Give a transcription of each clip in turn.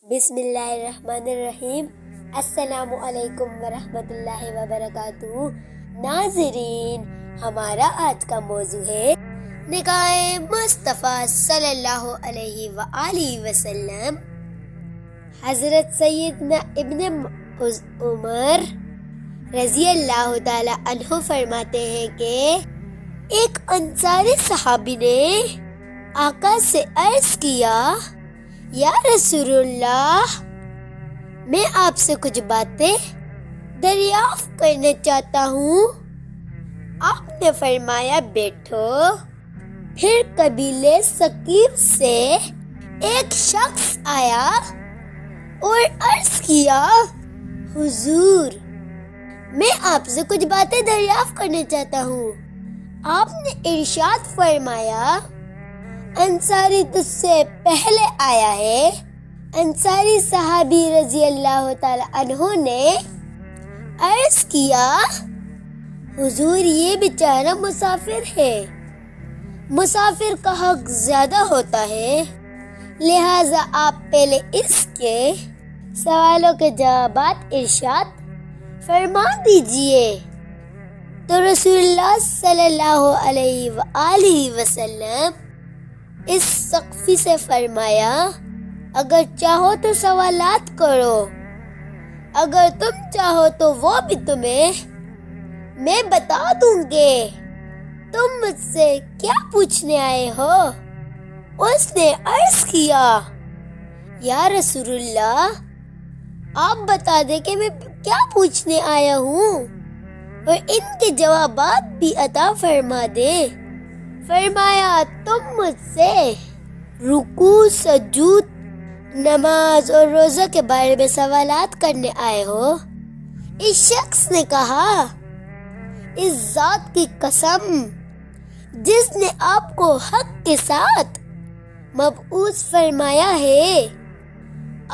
بسم اللہ الرحمن الرحیم۔ السلام علیکم ورحمۃ اللہ وبرکاتہ۔ ناظرین، ہمارا آج کا موضوع ہے نکاح مصطفیٰ صلی اللہ علیہ وآلہ وسلم۔ حضرت سیدنا ابن عمر رضی اللہ تعالی عنہ فرماتے ہیں کہ ایک انصاری صحابی نے آقا سے عرض کیا، یا رسول اللہ، میں آپ سے کچھ باتیں دریافت کرنا چاہتا ہوں۔ آپ نے فرمایا، بیٹھو۔ پھر قبیلے ثقیف سے ایک شخص آیا اور عرض کیا، حضور، میں آپ سے کچھ باتیں دریافت کرنا چاہتا ہوں۔ آپ نے ارشاد فرمایا، انصاری تجھ سے پہلے آیا ہے۔ انصاری صحابی رضی اللہ تعالی عنہ نے عرض کیا، حضور، یہ بیچارہ مسافر ہے، مسافر کا حق زیادہ ہوتا ہے، لہٰذا آپ پہلے اس کے سوالوں کے جوابات ارشاد فرما دیجئے۔ تو رسول اللہ صلی اللہ علیہ وآلہ وسلم اس ثقفی سے فرمایا، اگر چاہو تو سوالات کرو، اگر تم چاہو تو وہ بھی تمہیں میں بتا دوں گے، تم مجھ سے کیا پوچھنے آئے ہو؟ اس نے عرض کیا، یا رسول اللہ، آپ بتا دیں کہ میں کیا پوچھنے آیا ہوں اور ان کے جوابات بھی عطا فرما دیں۔ فرمایا، تم مجھ سے رکوع، سجود، نماز اور روزہ کے بارے میں سوالات کرنے آئے ہو؟ اس شخص نے کہا، اس ذات کی قسم جس نے آپ کو حق کے ساتھ مبعوث فرمایا ہے،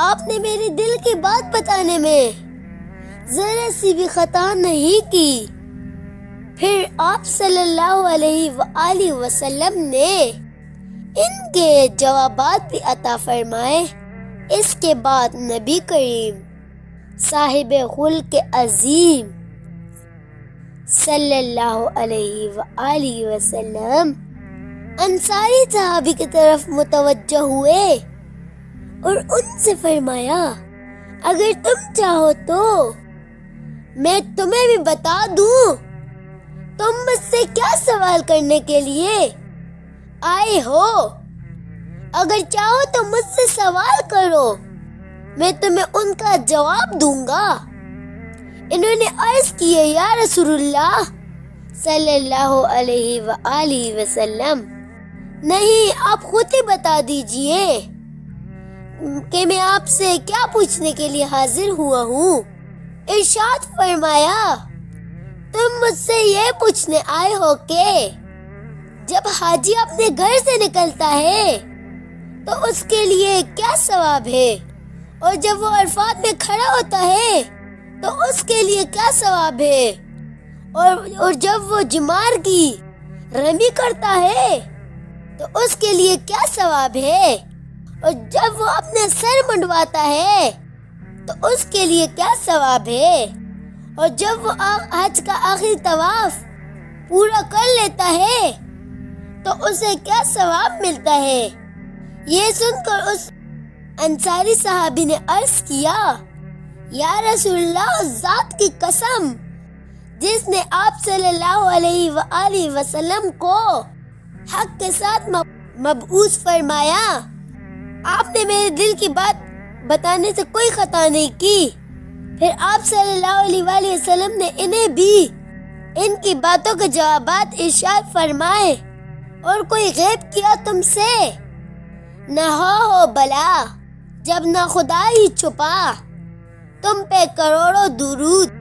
آپ نے میرے دل کی بات بتانے میں ذرا سی بھی خطا نہیں کی۔ پھر آپ صلی اللہ علیہ وآلہ وسلم نے ان کے جوابات بھی عطا فرمائے۔ اس کے بعد نبی کریم صاحب خلق عظیم صلی اللہ علیہ وآلہ وسلم انصاری صحابی کی طرف متوجہ ہوئے اور ان سے فرمایا، اگر تم چاہو تو میں تمہیں بھی بتا دوں، تم مجھ سے کیا سوال کرنے کے لیے آئے ہو؟ اگر چاہو تو مجھ سے سوال کرو، میں تمہیں ان کا جواب دوں گا۔ انہوں نے عرض کیے، یا رسول اللہ صلی اللہ علیہ وآلہ وسلم، نہیں، آپ خود ہی بتا دیجئے کہ میں آپ سے کیا پوچھنے کے لیے حاضر ہوا ہوں۔ ارشاد فرمایا، تم مجھ سے یہ پوچھنے آئے ہو کہ جب حاجی اپنے گھر سے نکلتا ہے تو اس کے لیے کیا ثواب ہے، اور جب وہ عرفات میں کھڑا ہوتا ہے تو اس کے لیے کیا ثواب ہے، اور جب وہ جمار کی رمی کرتا ہے تو اس کے لیے کیا ثواب ہے، اور جب وہ اپنے سر منڈواتا ہے تو اس کے لیے کیا ثواب ہے، اور جب وہ حج کا آخری طواف پورا کر لیتا ہے تو اسے کیا ثواب ملتا ہے۔ یہ سن کر اس انصاری صحابی نے عرض کیا، یا رسول اللہ، اس ذات کی قسم جس نے آپ صلی اللہ علیہ وآلہ وسلم کو حق کے ساتھ مبعوث فرمایا، آپ نے میرے دل کی بات بتانے سے کوئی خطا نہیں کی۔ پھر آپ صلی اللہ علیہ وآلہ وسلم نے انہیں بھی ان کی باتوں کے جوابات ارشاد فرمائے، اور کوئی غیب کیا تم سے نہ ہو بلا، جب نہ خدا ہی چھپا، تم پہ کروڑوں درود۔